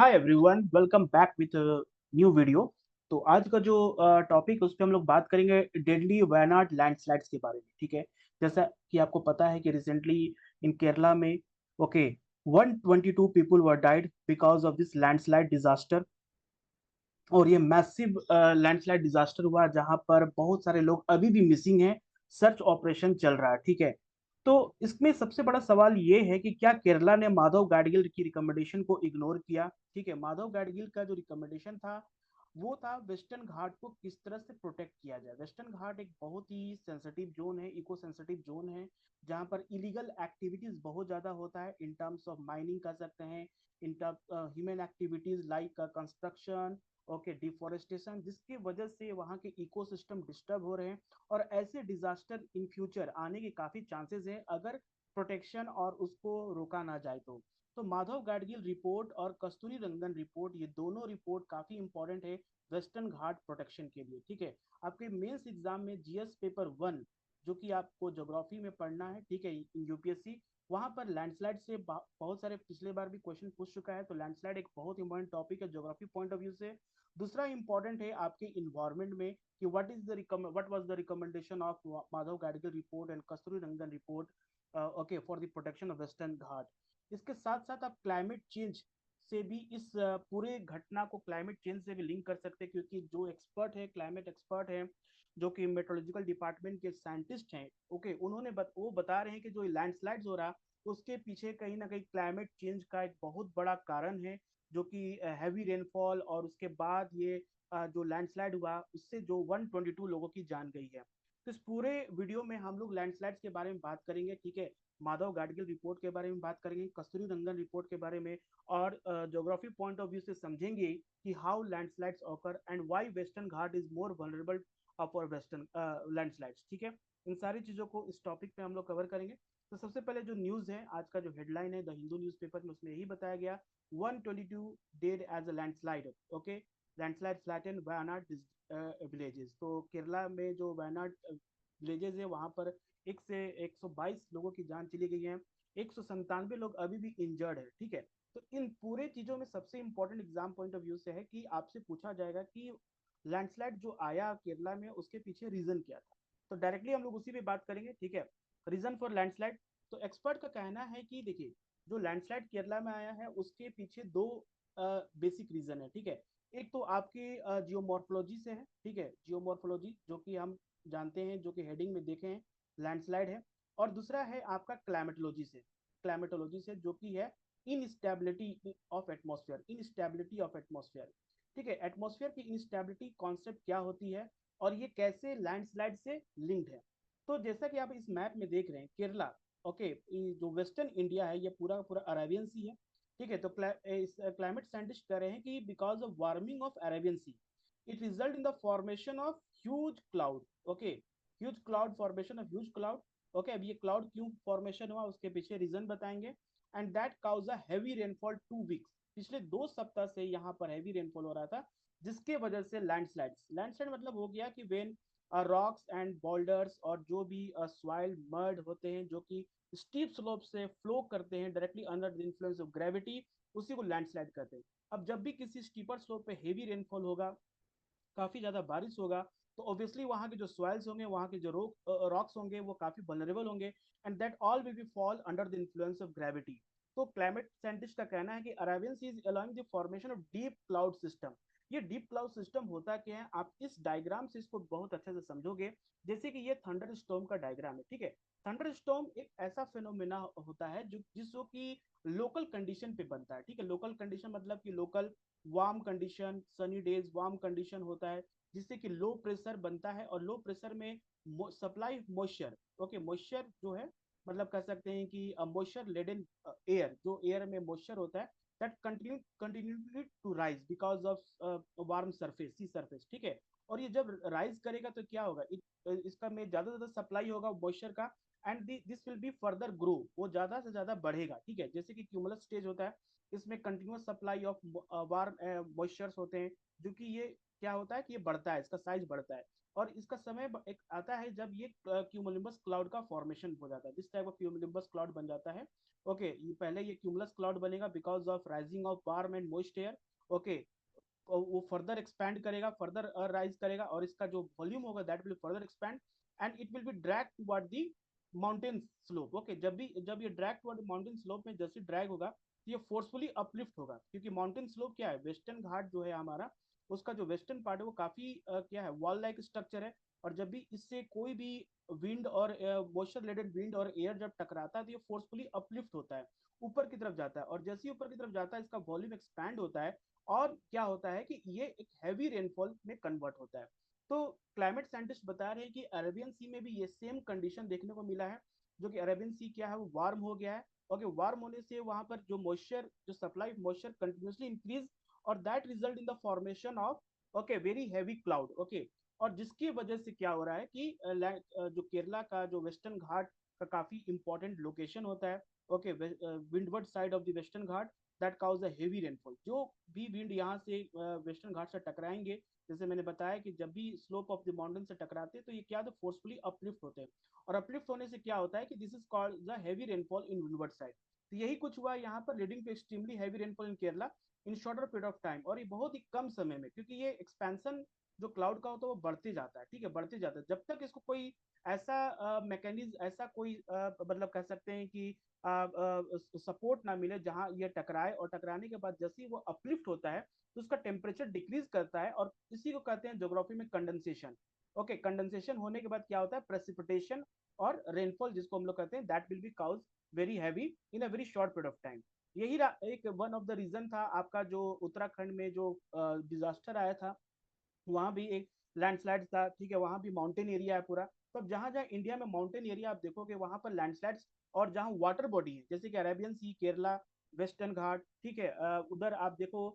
Hi everyone, welcome back with new video. तो आज का जो टॉपिक उस पे हम लोग बात करेंगे डेडली वायनाड लैंडस्लाइड्स के बारे में। ठीक है, जैसा कि आपको पता है कि रिसेंटली इन केरला में okay 122 people were died because of this landslide disaster. और ये मैसिव लैंडस्लाइड डिजास्टर हुआ जहां पर बहुत सारे लोग अभी भी मिसिंग हैं। सर्च ऑपरेशन चल रहा है। ठीक है, तो इसमें सबसे बड़ा सवाल ये है कि क्या केरला ने माधव गाडगिल की रिकमेंडेशन को इग्नोर किया। ठीक है, माधव गाडगिल का जो रिकमेंडेशन था वो था वेस्टर्न घाट को किस तरह से प्रोटेक्ट किया जाए। वेस्टर्न घाट एक बहुत ही सेंसिटिव जोन है, इको सेंसिटिव जोन है, जहाँ पर इलीगल एक्टिविटीज बहुत ज्यादा होता है इन टर्म्स ऑफ माइनिंग कर सकते हैं, in terms human activities like construction, okay deforestation, जिसकी वजह से वहाँ के इकोसिस्टम डिस्टर्ब हो रहे हैं। और ऐसे डिजास्टर इन फ्यूचर आने के काफी चांसेस हैं अगर प्रोटेक्शन और उसको रोका ना जाए तो माधव गाडगिल रिपोर्ट और कस्तूरी रंगन रिपोर्ट, ये दोनों रिपोर्ट काफी इंपॉर्टेंट है वेस्टर्न घाट प्रोटेक्शन के लिए। ठीक है, आपके मेंस एग्जाम में जीएस पेपर 1 जो कि आपको ज्योग्राफी में पढ़ना है, ठीक है, यूपीएससी, वहां पर लैंडस्लाइड से बहुत सारे पिछले बार भी क्वेश्चन पूछ चुका है। तो लैंडस्लाइड एक बहुत इंपॉर्टेंट टॉपिक है ज्योग्राफी पॉइंट ऑफ व्यू से। दूसरा इंपॉर्टेंट है आपके इन्वायरमेंट में कि what was the recommendation of Madhav Gadgil report and Kasturi Rangan report okay for the protection of Western Ghat. इसके साथ साथ आप क्लाइमेट चेंज से भी इस पूरे घटना को क्लाइमेट चेंज से भी लिंक कर सकते हैं, क्योंकि जो एक्सपर्ट है, क्लाइमेट एक्सपर्ट है, जो कि मेट्रोलॉजिकल डिपार्टमेंट के साइंटिस्ट हैं, ओके, उन्होंने वो बता रहे हैं कि जो लैंडस्लाइड्स हो रहा उसके पीछे कहीं ना कहीं क्लाइमेट चेंज का एक बहुत बड़ा कारण है, जो कि हैवी रेनफॉल और उसके बाद ये जो लैंडस्लाइड हुआ उससे जो 122 लोगों की जान गई है। तो इस पूरे वीडियो में हम लोग लैंडस्लाइड्स के बारे में बात करेंगे। ठीक है, माधव गाडगिल रिपोर्ट के बारे में बात करेंगे, कस्तूरी रंगन रिपोर्ट के बारे में, और ज्योग्राफी पॉइंट ऑफ व्यू से समझेंगे कि how landslides occur and why western Ghat is more vulnerable for western landslides. ठीक है, इन सारी चीजों को इस टॉपिक पे हम लोग कवर करेंगे। तो सबसे पहले जो न्यूज है, आज का जो हेडलाइन है द हिंदू न्यूज़पेपर में, उसमें यही बताया गया 122 dead as a landslide. Okay, landslide flatten Wayanad villages. तो केरला में जो वायनाड विलेजेस है वहां पर 122 लोगों की जान चली गई है, 197 लोग अभी भी इंजर्ड है। ठीक है, तो इन पूरे चीजों में सबसे important exam point of view से है कि आपसे पूछा जाएगा कि लैंडस्लाइड जो आया केरला में उसके पीछे रीजन क्या था। तो डायरेक्टली हम लोग उसी पे बात करेंगे। ठीक है, रीजन फॉर लैंडस्लाइड, तो एक्सपर्ट का कहना है कि देखिए, जो लैंडस्लाइड केरला में आया है उसके पीछे दो बेसिक रीजन है। ठीक है, एक तो आपकी जियोमॉर्फोलॉजी से है। ठीक है, जियोमॉर्फोलॉजी जो कि हम जानते हैं, जो कि हेडिंग में देखे हैं लैंडस्लाइड है। और दूसरा है आपका क्लाइमेटोलॉजी से, क्लाइमेटोलॉजी से जो कि है instability of atmosphere, instability of atmosphere. ठीक है, एटमॉस्फेयर की इनस्टेबिलिटी कॉन्सेप्ट क्या होती है और ये कैसे लैंडस्लाइड से लिंक्ड है। तो जैसा कि आप इस मैप में देख रहे हैं, केरला, ओके, जो वेस्टर्न इंडिया है ये पूरा पूरा अरेबियन सी है। ठीक है, तो क्लाइमेट साइंटिस्ट कह रहे हैं कि because of warming of Arabian see it result in the formation of huge cloud. Okay, huge cloud, formation of huge cloud. Okay, अब ये क्लाउड क्यों फॉर्मेशन हुआ उसके पीछे रीजन बताएंगे। And that cause a heavy rainfall 2 weeks, पिछले 2 सप्ताह से यहाँ पर हैवी रेनफॉल हो रहा था, जिसके वजह से लैंडस्लाइड्स, लैंडस्लाइड मतलब हो गया कि वेन रॉक्स एंड बोल्डर्स और जो भी सॉइल मर्ड होते हैं जो कि स्टीप स्लोप से फ्लो करते हैं directly under the influence of gravity, उसी को लैंडस्लाइड कहते हैं। अब जब भी किसी स्टीपर स्लोप पे हेवी रेनफॉल होगा, काफी ज्यादा बारिश होगा, तो ऑब्वियसली वहाँ के जो सॉइल्स होंगे, वहाँ के जो रॉक्स होंगे, वो काफी वनरेबल होंगे, and that all will be fall under the influence of gravity. तो क्लाइमेट साइंटिस्ट का कहना है कि Arabian sea is allowing the formation of deep cloud system. ये डीप क्लाउड सिस्टम होता क्या है, आप इस डायग्राम से इसको बहुत अच्छे से समझोगे। जैसे कि ये थंडर स्टॉर्म का डायग्राम है। ठीक है, थंडर स्टॉर्म एक ऐसा फिनोमेना होता है जो जिसको कि लोकल कंडीशन पे बनता है। ठीक है, लोकल कंडीशन मतलब कि local warm condition, sunny days warm condition होता है, जिससे कि लो प्रेशर बनता है, और लो प्रेशर में सप्लाई मॉइस्चर, ओके, मॉइस्चर जो है, मतलब कह सकते हैं कि मॉइस्चर लेडन एयर, जो एयर में मॉइस्चर होता है, that continuously to rise because of warm surface, sea surface. ठीक है, और ये जब राइज करेगा तो क्या होगा, इसका में ज्यादा से ज्यादा सप्लाई होगा मॉइस्चर का, and this will be further grow, वो ज्यादा से ज्यादा बढ़ेगा। ठीक है, जैसे कि क्यूमुलस स्टेज होता है, इसमें continuous supply of warm moistures होते हैं, जो कि ये क्या होता है कि ये बढ़ता है, इसका साइज बढ़ता है। और इसका समय एक आता है जब ये क्यूमुलनिम्बस क्लाउड का फॉर्मेशन हो जाता है, दिस टाइप ऑफ क्यूमुलनिम्बस क्लाउड बन जाता है। ओके, ये पहले ये क्यूमुलस क्लाउड बनेगा because of rising of warm and moist air. Okay, वो फर्दर एक्सपैंड करेगा, फर्दर राइज करेगा, और इसका जो वॉल्यूम होगा that will further expand and it will be drag toward the mountain slope. Okay, जब ये ड्रैग टुवर्ड माउंटेन स्लोप में जैसे ड्रैग होगा तो ये फोर्सफुली अपलिफ्ट होगा, क्योंकि माउंटेन स्लोप क्या है, वेस्टर्न घाट जो है हमारा, उसका जो वेस्टर्न पार्ट है वो काफी क्या है, वॉल लाइक स्ट्रक्चर है। और जब भी इससे कोई भी विंड और मॉइस्चर रिलेटेड विंड और एयर जब टकराता है तो ये फोर्सफुली अपलिफ्ट होता है, ऊपर की तरफ जाता है, और जैसे ही ऊपर की तरफ जाता है इसका वॉल्यूम एक्सपैंड होता है, और क्या होता है कि ये एक हैवी रेनफॉल में कन्वर्ट होता है। तो क्लाइमेट साइंटिस्ट बता रहे हैं कि अरेबियन सी में भी ये सेम कंडीशन देखने को मिला है, जो कि अरेबियन सी क्या है, वो वार्म हो गया है। ओके, वार्म होने से वहां पर जो मॉइस्चर, जो सप्लाई मॉइस्चर कंटिन्यूसली इंक्रीज, और that result in the formation of okay very heavy cloud. Okay, और जिसकी वजह से क्या हो रहा है कि जो केरला का जो वेस्टर्न घाट का काफी इंपॉर्टेंट लोकेशन होता है, okay, windward side of the western Ghat, that cause a heavy rainfall. जो भी विंड यहाँ से वेस्टर्न घाट से टकराएंगे, जैसे मैंने बताया कि जब भी स्लोप ऑफ द माउंटेन से टकराते हैं तो ये क्या, तो फोर्सफुली अपलिफ्ट होते हैं, और अपलिफ्ट होने से क्या होता है कि this is called the heavy rainfall in windward side. तो यही कुछ हुआ यहाँ पर, leading to extremely heavy rainfall in Kerala in shorter period of time, और ये बहुत ही कम समय में, क्योंकि ये एक्सपेंशन जो क्लाउड का होता है वो बढ़ते जाता है, ठीक है, बढ़ते जाता है, जब तक इसको कोई ऐसा मैकेनिज्म, ऐसा कोई मतलब कह सकते हैं कि सपोर्ट ना मिले जहां ये टकराए, और टकराने के बाद जैसे ही वो अपलिफ्ट होता है तो उसका टेम्परेचर डिक्रीज करता है, और इसी को कहते हैं ज्योग्राफी में कंडेंसेशन। ओके, कंडेंसेशन होने के बाद क्या होता है, प्रेसिपिटेशन और रेनफॉल, जिसको हम लोग कहते हैं, that will be cause very heavy in a very short period of time. यही एक वन ऑफ द रीजन था आपका जो उत्तराखंड में जो डिजास्टर आया था, वहां भी एक लैंडस्लाइड था, ठीक है, वहां भी माउंटेन एरिया है पूरा। तो अब जहां जहां इंडिया में माउंटेन एरिया आप देखोगे वहां पर लैंडस्लाइड्स, और जहां वाटर बॉडी है जैसे कि अरेबियन सी, केरला, वेस्टर्न घाट, ठीक है, उधर आप देखो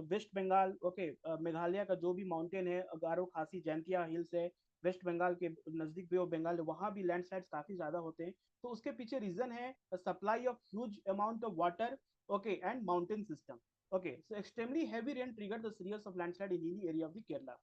वेस्ट बंगाल, ओके, मेघालय का जो भी माउंटेन है, गारो खासी जैंतिया हिल्स है, वेस्ट बंगाल के नजदीक बे ऑफ बंगाल, वहां भी लैंडस्लाइड्स काफी ज्यादा होते हैं। तो उसके पीछे रीजन है supply of huge amount of water, okay, and mountain system. Okay, so extremely heavy rain triggered the series of landslide in hilly area of the Kerala.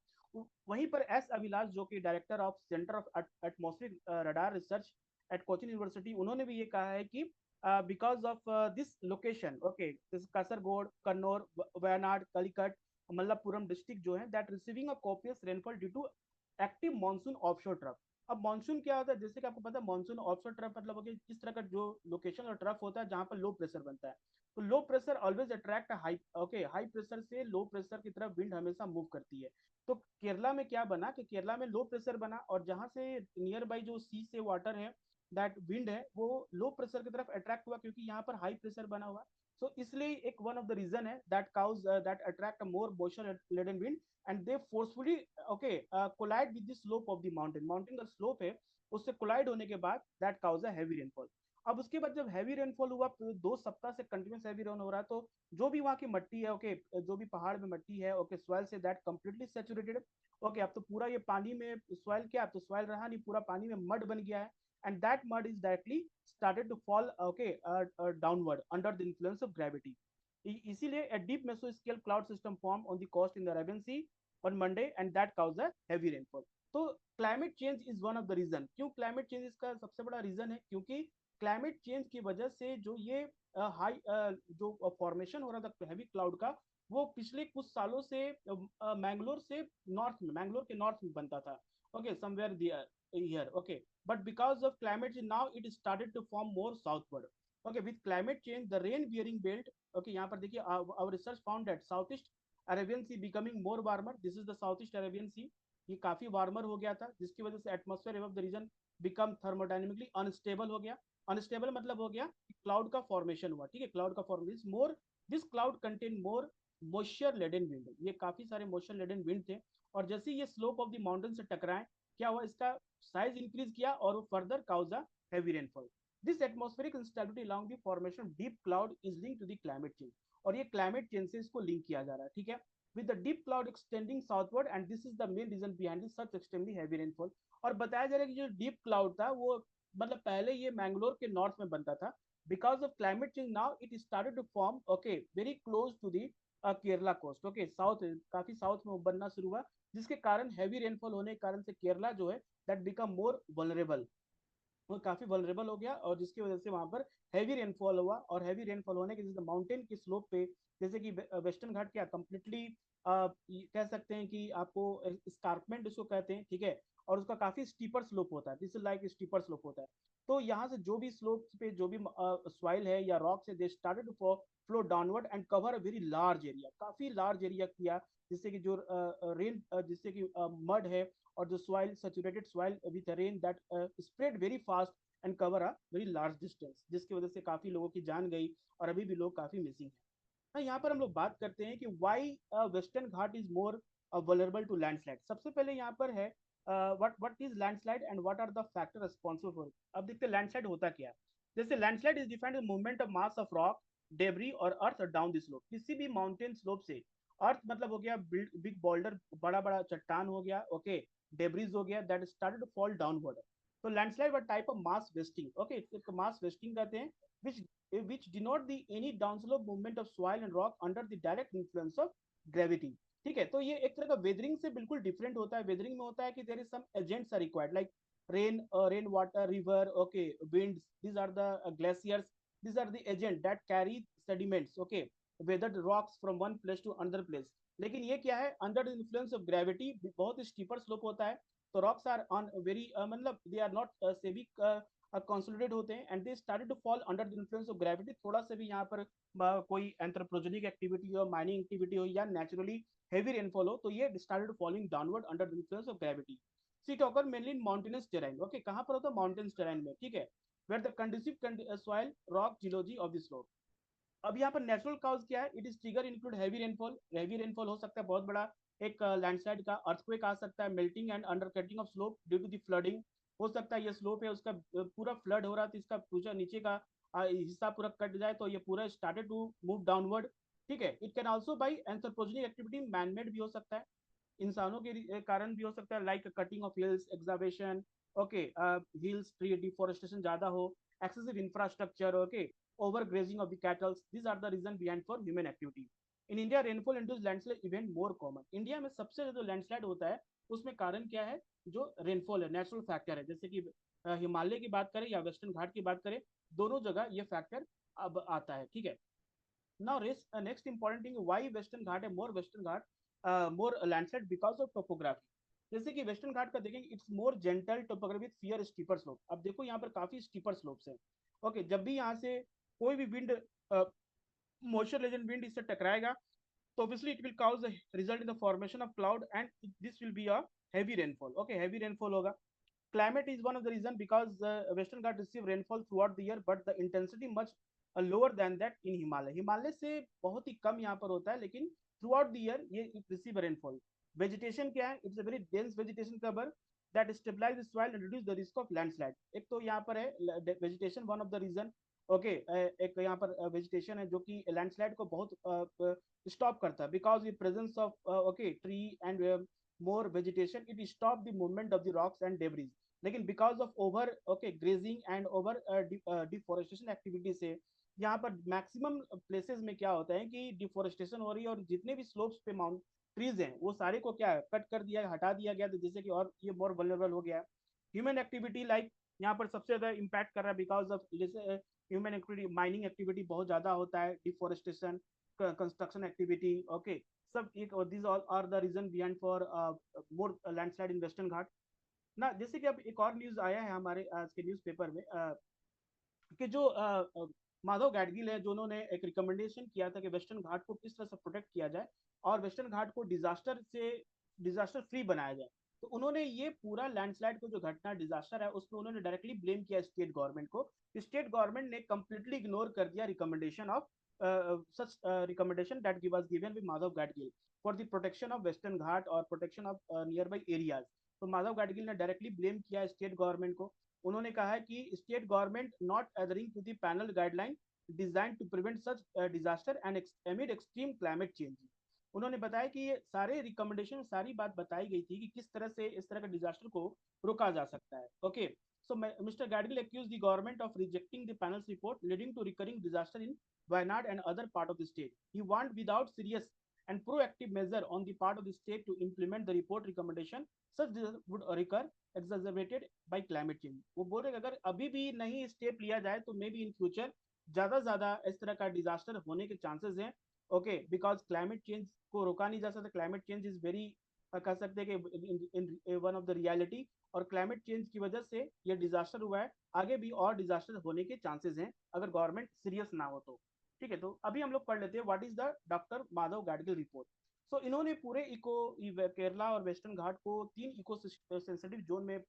वहीं पर एस अभिलाष जो कि director of centre of atmospheric radar research at Cochin University, उन्होंने भी ये कहा है कि because of this location, okay, this Kasaragod, Kannur, Wayanad, Calicut, Malappuram district जो है, that receiving a copious rainfall due to active monsoon offshore trough. अब मानसून क्या होता है, जैसे कि आपको पता है, मानसून ऑफशोर ट्रफ मतलब हो गया इस तरह का जो लोकेशन और ट्रफ होता है जहां पर लो प्रेशर बनता है। तो low pressure always attract high, okay, high pressure से लो प्रेशर की तरफ विंड हमेशा मूव करती है। तो केरला में क्या बना कि केरला में लो प्रेशर बना, और जहां से नियर बाई जो सी से वाटर है, दैट विंड है, वो लो प्रेशर की तरफ अट्रैक्ट हुआ, क्योंकि यहाँ पर हाई प्रेशर बना हुआ। सो इसलिए एक वन ऑफ द रीजन है that cause that attract more moisture laden wind, and they forcefully okay collide with the slope of the mountain, mountain का स्लोप है उससे कोलाइड होने के बाद that cause a heavy rainfall. अब उसके बाद जब हैवी रेनफॉल हुआ, 2 सप्ताह से कंटिन्यूस हैवी रेन हो रहा है, तो जो भी वहाँ की मट्टी है, ओके, जो भी पहाड़ में मट्टी है, okay, soil say that completely saturated. Okay, अब तो पूरा ये पानी में सॉइल, क्या, अब तो सॉइल रहा नहीं, पूरा पानी में मड बन गया है, and that mud is directly started to fall, okay, downward under the influence of gravity. इसीलिए a deep mesoscale cloud system formed on the coast in the Arabian Sea on Monday, and that caused a heavy rainfall. तो climate change is one of the reason. क्यों climate change इसका सबसे बड़ा reason है, क्योंकि climate change की वजह से जो ये हाई जो फॉर्मेशन हो रहा था हैवी क्लाउड का, वो पिछले कुछ सालों से मैंगलोर से नॉर्थ में, मैंगलोर के नॉर्थ में बनता था, okay, somewhere here, okay, but because of climate change now it is started to form more southward. Okay, with climate change the rain bearing belt, okay, यहाँ पर देखिए our research found that southeast Arabian Sea becoming more warmer. This is the southeast Arabian Sea. ये काफी warmer हो गया था, जिसकी वजह से atmosphere above the region become thermodynamically unstable हो गया। अनस्टेबल मतलब हो गया कि क्लाउड का फॉर्मेशन हुआ, ठीक है, क्लाउड का formation more, this cloud contain more moisture laden wind, ये काफी सारे मॉइस्चर लेडन विंड थे, और जैसे ये स्लोप ऑफ द माउंटेन से टकराए, क्या हुआ, इसका साइज इंक्रीज किया, और वो further cause a heavy rainfall. This atmospheric instability along the formation of deep cloud is link to the climate change, और ये क्लाइमेट चेंज से इसको लिंक किया जा रहा है, ठीक है, with the deep cloud extending southward, and this is the main reason behind this such extremely heavy rainfall. और बताया जा रहा है कि जो डीप क्लाउड था वो मतलब पहले ये मैंगलोर के नॉर्थ में बनता था, because of climate change now it started to form, okay, very close to the Kerala coast. Okay, south, काफी साउथ में बनना शुरू हुआ, जिसके कारण हैवी रेनफॉल होने के कारण से केरला जो है दैट बिकम मोर वल्नरेबल, वो काफी वल्नरेबल हो गया, और जिसकी वजह से वहां पर हैवी रेनफॉल हुआ। और हैवी रेनफॉल होने के जैसे माउंटेन की स्लोप पे, जैसे कि वेस्टर्न घाट क्या कंप्लीटली कह सकते हैं कि आपको स्कारपमेंट उसको कहते हैं, ठीक है, और उसका काफी स्टीपर स्लोप होता है, this is like steeper slope होता है। तो यहाँ से जो भी स्लोप पे जो भी सॉइल है या रॉक्स है, they started to flow downward and cover a very large area, काफी लार्ज एरिया किया, जिससे कि जो रेन, जिससे कि मड है और जो soil, saturated soil with rain that spread very fast and cover a very large distance, जिसकी वजह से काफी लोगों की जान गई, और अभी भी लोग काफी मिसिंग है। हाँ, यहाँ पर हम लोग बात करते हैं कि why western Ghat is more vulnerable to landslide. सबसे पहले यहाँ पर है what is landslide and what are the factor responsible for. अब देखते हैं लैंडस्लाइड होता क्या है। जैसे landslide is defined as movement of mass of rock, debris और अर्थ डाउन द स्लोप। किसी भी माउंटेन स्लोप से, अर्थ मतलब हो गया बिग बोल्डर, बड़ा बड़ा चट्टान हो गया, ओके, डेब्रीज हो गया, that started to fall downward. तो लैंडस्लाइड व type of mass wasting, okay, mass wasting कहते हैं, which which denote the any downslope movement of soil and rock under the direct influence of gravity। ठीक है, तो ये एक तरह का वेदरिंग से बिल्कुल डिफरेंट होता है। वेदरिंग में होता है कि there is some agents are required, like rain water, river, okay, winds, these are the glaciers, these are the agent that carry sediments, okay, weathered rocks from one place to another place। लेकिन ये क्या है, under the influence of gravity, बहुत steeper slope होता है, तो rocks are on very मतलब they are not सेविक कंसोलिडेट होते हैं, and they started to fall under the influence of gravity. थोड़ा सा भी यहाँ पर कोई एंथ्रोपोजेनिक एक्टिविटी हो, माइनिंग एक्टिविटी हो, या नेचुरली हेवी रेनफॉल हो, तो ये started falling downward under the influence of gravity. It occur mainly in mountainous terrain, okay, कहाँ पर होता है, माउंटेन्स टेराइन में, ठीक है, where the conducive soil rock geology of the slope. अब यहाँ पर नेचुरल काउज क्या है, it is trigger include heavy rainfall, heavy rainfall हो सकता है बहुत बड़ा, एक लैंडस्लाइड का, अर्थक्वेक आ सकता है, melting and undercutting of slope due to the flooding, हो सकता है ये स्लोप है उसका पूरा फ्लड हो रहा है, तो इसका पूरा नीचे का हिस्सा पूरा कट जाए, तो ये पूरा स्टार्टेड टू मूव डाउनवर्ड, ठीक है। It can also by anthropogenic activity, manmade भी हो सकता है, इंसानों के कारण भी हो सकता है, like cutting of hills, excavation, okay, hills tree deforestation ज्यादा हो, excessive infrastructure, okay, over grazing of the cattles, these are the reason behind for human activity. In India rainfall induce landslide event more common. India में सबसे ज्यादा landslide होता है, उसमें कारण क्या है, जो रेनफॉल है, नेचुरल फैक्टर है, जैसे कि हिमालय की बात करें या वेस्टर्न घाट की बात करें, दोनों जगह ये फैक्टर अब आता है, ठीक है। Now, next important thing, why Western Ghat है more Western Ghat more landslide because of topography। जैसे कि वेस्टर्न घाट का देखेंगे, it's more gentle topography with fewer steeper slope. अब देखो यहाँ पर काफी स्टीपर स्लोप्स हैं, ओके, जब भी यहाँ से कोई भी विंड, मोइस्चर लेजन विंड इससे टकराएगा, तो obviously it will cause a result in the formation of cloud, and this will be a heavy rainfall, okay, heavy rainfall होगा। Climate is one of the reason because Western Ghats receive rainfall throughout the year, but the intensity much lower than that in Himalaya। Himalaya से बहुत ही कम यहाँ पर होता है, लेकिन throughout the year ये receive rainfall. Vegetation क्या है, it's a very dense vegetation cover that stabilize the soil and reduce the risk of landslide. एक तो यहाँ पर है vegetation, one of the reason, okay, एक यहाँ पर वेजिटेशन है जो कि लैंडस्लाइड को बहुत स्टॉप करता है, because the presence of okay tree and more vegetation, it stop the movement of the rocks and debris. लेकिन because of over okay grazing and over deforestation activity से यहाँ पर मैक्सिमम प्लेसेस में क्या होता है कि डिफोरेस्टेशन हो रही है, और जितने भी स्लोप्स पे माउंट ट्रीज हैं वो सारे को क्या है, कट कर दिया, हटा दिया गया, तो जैसे कि और ये मोर वल्नरेबल हो गया है। ह्यूमन एक्टिविटी लाइक यहाँ पर सबसे ज्यादा इम्पैक्ट कर रहा है, बिकॉज ऑफ जैसे ह्यूमन एक्टिविटी, माइनिंग एक्टिविटी बहुत ज्यादा होता है, डिफोरेस्टेशन, कंस्ट्रक्शन एक्टिविटी, ओके, सब एक, this all are the reason behind for more landslide in Western Ghat ना। जैसे कि अब एक और न्यूज आया है हमारे आज के न्यूज़पेपर में कि जो माधव गाडगिल है, जो उन्होंने एक रिकमेंडेशन किया था कि वेस्टर्न घाट को किस तरह से प्रोटेक्ट किया जाए और वेस्टर्न घाट को डिजास्टर फ्री बनाया जाए। तो उन्होंने ये पूरा लैंडस्लाइड को जो घटना डिजास्टर है उसमें उन्होंने डायरेक्टली ब्लेम किया स्टेट गवर्नमेंट को। स्टेट गवर्नमेंट ने कंप्लीटली इग्नोर कर दिया recommendation of such recommendation that was given with Madhav Gadgil for the protection of Western Ghat और protection of nearby areas. तो माधव गाडगिल ने डायरेक्टली ब्लेम किया स्टेट गवर्नमेंट को। उन्होंने कहा है कि state government not adhering to the panel guideline design to prevent such disaster and amid extreme climate change. उन्होंने बताया कि ये सारे रिकमेंडेशन, सारी बात बताई गई थी कि किस तरह से इस तरह के डिजास्टर को रोका जा सकता है, okay. So Mr. Gadgil accused the government of rejecting the panel's report, leading to recurring disaster in Wayanad and other part of the state. He warned without serious and proactive measure on the part of the state to implement the report recommendation, such disaster would recur exacerbated by climate change. वो बोल रहे अगर अभी भी नहीं step लिया जाए तो मे बी इन फ्यूचर ज्यादा इस तरह का डिजास्टर होने के चांसेस हैं. ओके, बिकॉज क्लाइमेट चेंज को रोका नहीं जा सकता. क्लाइमेट चेंज इज वेरी कह सकते हैं कि in one of the reality, और क्लाइमेट चेंज की वजह से ये डिजास्टर हुआ है. आगे भी और डिजास्टर होने के चांसेस हैं अगर गवर्नमेंट सीरियस ना हो तो. ठीक है, तो अभी हम लोग पढ़ लेते हैं what is the doctor Madhav Gadgil report. So इन्होंने पूरे केरला और वेस्टर्न घाट को 3 इको सेंसिटिव जोन में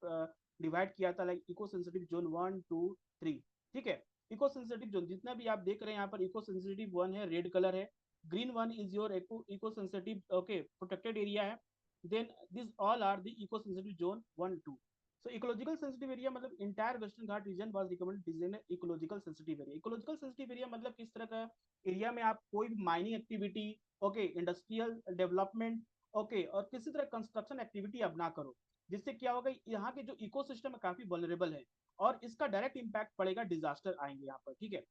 डिवाइड किया था, लाइक इको सेंसिटिव जोन 1, 2, 3. ठीक है, इको सेंसिटिव जोन जितना भी आप देख रहे हैं यहाँ पर, इको सेंसिटिव 1 है, रेड कलर है. Green 1 is your eco sensitive, okay, protected area है. then these all are the eco sensitive zone 1, 2. So ecological sensitive area मतलब entire western ghat region was recommended designated ecological sensitive area. ecological sensitive area मतलब किस तरह का area में आप कोई भी mining activity, okay, industrial development, okay, और किसी तरह कंस्ट्रक्शन एक्टिविटी अब ना करो, जिससे क्या होगा यहाँ के जो इकोसिस्टम है काफी वल्नरेबल है और इसका डायरेक्ट इम्पैक्ट पड़ेगा, डिजास्टर आएंगे यहाँ पर. ठीक है,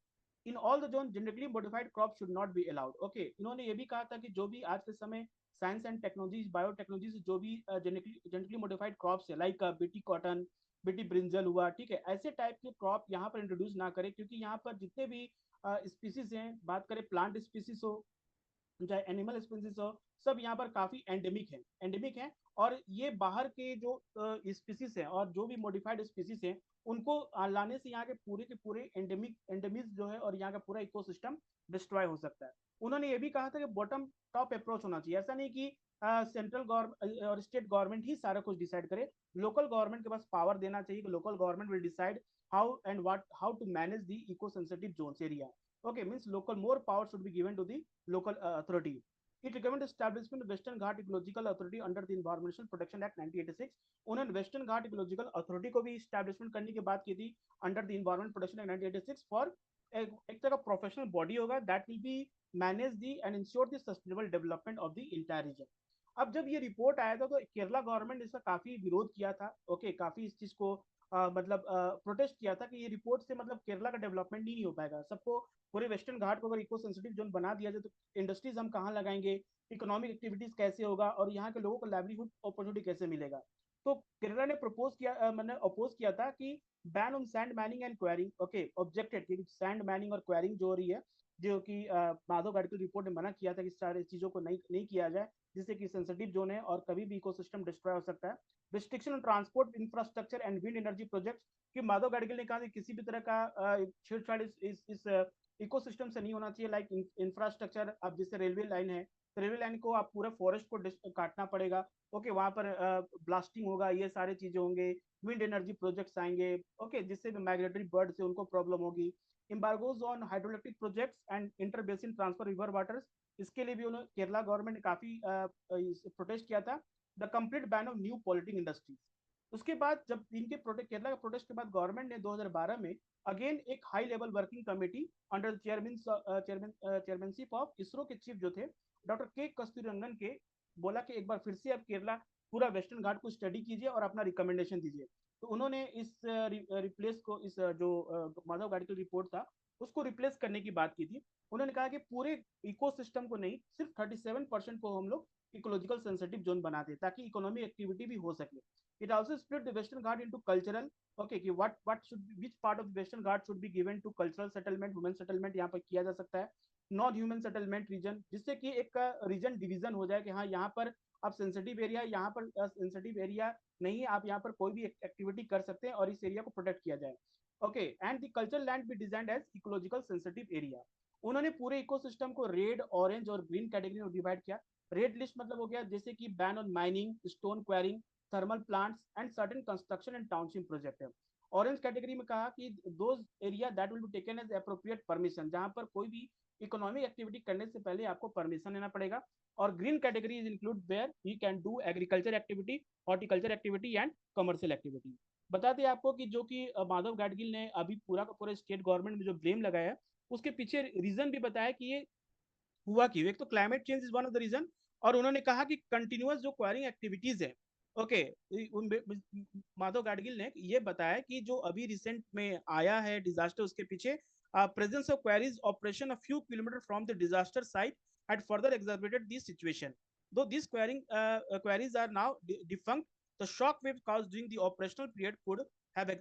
in all the zone genetically modified crop should not be allowed. Okay, इन्होंने ये भी कहा था कि जो भी आज के समय साइंस एंड टेक्नोलॉजी, बायोटेक्नोलॉजी से जो भी जेनेटिकली मॉडिफाइड क्रॉप्स है, like BT cotton, BT brinjal हुआ, ठीक है, ऐसे टाइप के क्रॉप यहाँ पर इंट्रोड्यूस ना करें, क्योंकि यहाँ पर जितने भी स्पीसीज हैं, बात करें प्लांट स्पीसीज हो चाहे एनिमल स्पीसीज हो, सब यहाँ पर काफी एंडेमिक है. और ये बाहर के जो स्पीसीज हैं और जो भी मॉडिफाइड स्पीसीज हैं उनको लाने से यहाँ के पूरे एंडेमिक जो है और यहाँ का पूरा इकोसिस्टम डिस्ट्रॉय हो सकता है. उन्होंने ये भी कहा था कि बॉटम टॉप अप्रोच होना चाहिए. ऐसा नहीं कि सेंट्रल गवर्नमेंट और स्टेट गवर्नमेंट ही सारा कुछ डिसाइड करे. लोकल गवर्नमेंट के पास पावर देना चाहिए कि local government will decide how to manage the eco sensitive zones area. Okay, means local more power should be given to the local authority. It recommended establishment of Western Ghat Ecological Authority under the Environmental Protection Act 1986. उन्होंने western घाट ecological authority को भी establishment करने की बात की थी under the environment protection act 1986 for एक तरह का प्रोफेशनल बॉडी होगा that will be manage the and ensure the sustainable development of the entire region. अब जब ये रिपोर्ट आया था तो केरला गवर्नमेंट ने इसका काफी विरोध किया था. ओके, काफी इस चीज को मतलब प्रोटेस्ट किया था कि ये रिपोर्ट से मतलब केरला का डेवलपमेंट नहीं हो पाएगा. सबको पूरे वेस्टर्न घाट को अगर इको सेंसिटिव जोन बना दिया जाए तो इंडस्ट्रीज हम कहाँ लगाएंगे, इकोनॉमिक एक्टिविटीज कैसे होगा और यहाँ के लोगों को लाइवलीहुड अपॉर्चुनिटी कैसे मिलेगा. तो केरला ने प्रपोज किया, मैंने अपोज किया था कि ban on sand mining and quarrying. Okay, objected कि सैंड माइनिंग और क्वेरिंग जो हो रही है, जो कि माधव गाडगिल रिपोर्ट ने मना किया था कि सारी चीजों को नहीं किया जाए, जिससे कि सेंसिटिव जोन है और कभी भी इकोसिस्टम डिस्ट्रॉय हो सकता है. Restriction on transport infrastructure and wind energy projects, कि माधव गाडगिल ने कहा कि किसी भी तरह का छेड़छाड़ इस इकोसिस्टम से नहीं होना चाहिए. लाइक इंफ्रास्ट्रक्चर, अब जैसे रेलवे लाइन है तो रेलवे लाइन को आप पूरा फॉरेस्ट को काटना पड़ेगा. ओके, वहां पर ब्लास्टिंग होगा, ये सारे चीजें होंगे. विंड एनर्जी प्रोजेक्ट्स आएंगे, ओके, जिससे माइग्रेटरी बर्ड से उनको प्रॉब्लम होगी. Embargoes on hydroelectric projects and inter basin transfer river waters, इसके लिए भी उन्होंने केरला गवर्नमेंट ने काफी प्रोटेस्ट किया था. The complete ban of new पॉलिटिंग industries. उसके बाद जब इनके केरला के प्रोटेस्ट के बाद गवर्नमेंट ने 2012 में अगेन एक high level working committee under chairmanship of ISRO के चीफ जो थे डॉक्टर के कस्तूरीरंगन के, बोला कि एक बार फिर से अब केरला पूरा वेस्टर्न घाट को स्टडी कीजिए और अपना रिकमेंडेशन दीजिए. तो उन्होंने इस रिप्लेस को, इस जो माधव गाडगिल रिपोर्ट था उसको रिप्लेस करने की बात की थी. उन्होंने कहा कि पूरे इकोसिस्टम को नहीं, सिर्फ 37% को हम लोग इकोलॉजिकल सेंसिटिव जोन बना दे ताकि इकोनॉमिक एक्टिविटी भी हो सके. It also split the western Ghat into cultural, okay, कि what should which part of Western Ghat should be given to cultural settlement, human settlement यहाँ पर किया जा सकता है, नॉन ह्यूमन सेटलमेंट रीजन, जिससे कि एक रीजन डिवीजन हो जाए कि हाँ यहाँ पर आप सेंसिटिव एरिया, यहाँ पर सेंसिटिव एरिया नहीं, आप यहाँ पर कोई भी एक्टिविटी कर सकते हैं और इस एरिया को प्रोटेक्ट किया जाए. Okay, and the cultural land be designed as ecological sensitive area. उन्होंने पूरे इकोसिस्टम को रेड, ऑरेंज और ग्रीन कैटेगरी में डिवाइड किया. रेड लिस्ट मतलब हो गया जैसे कि ban on mining, stone quarrying, thermal plants and certain construction and township project है. ऑरेंज कैटेगरी में कहा कि those area that will be taken as appropriate permission, जहां पर कोई भी इकोनॉमिक एक्टिविटी करने से पहले आपको परमिशन लेना पड़ेगा. और green category is include where you can do agriculture activity, horticulture activity and commercial activity. बता दें आपको कि जो कि माधव गाडगिल ने अभी पूरा का पूरा स्टेट गवर्नमेंट में जो ब्लेम लगाया है उसके पीछे रीजन भी बताया कि ये हुआ क्यों. एक तो climate change is one of the reason, और उन्होंने कहा कि कंटिन्यूअस जो क्वायरिंग एक्टिविटीज है ओके, माधव गाडगिल ने ये बताया कि जो अभी रिसेंट में आया है डिजास्टर, उसके पीछे presence of queries operation a few kilometre from the disaster site had further exacerbated this situation. Though these queries are now defunct, the shock wave caused during the operational period could have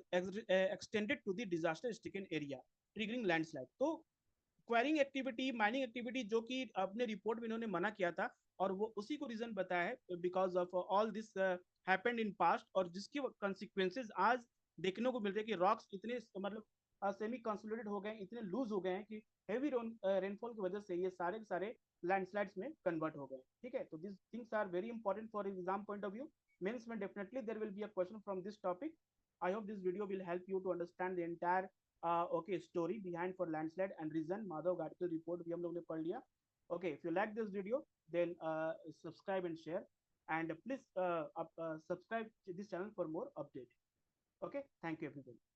extended to the disaster-stricken area, triggering landslide. तो quarrying activity, mining activity, जो कि अपने report में इन्होंने मना किया था, और वो उसी को रीजन बताया है because of all this happened in past, और जिसकी कंसिक्वेंसेज आज देखने को मिल रहे हैं कि रॉक्स इतने मतलब सेमी कंसोलिडेटेड हो गए, इतने लूज हो गए हैं कि हेवी रेनफॉल की वजह से ये सारे के सारे लैंडस्लाइड्स में कन्वर्ट हो गए। ठीक है, तो this things are very important for exam point of view. Mains में definitely there will be a question from this topic. I hope this video will help you to understand the entire okay, story behind for landslide and reason Madhav Gadkil report भी हम लोग ने पढ़ लिया। Okay, if you like this video, then subscribe and share, and please subscribe to this channel for more update. Okay, thank you everybody.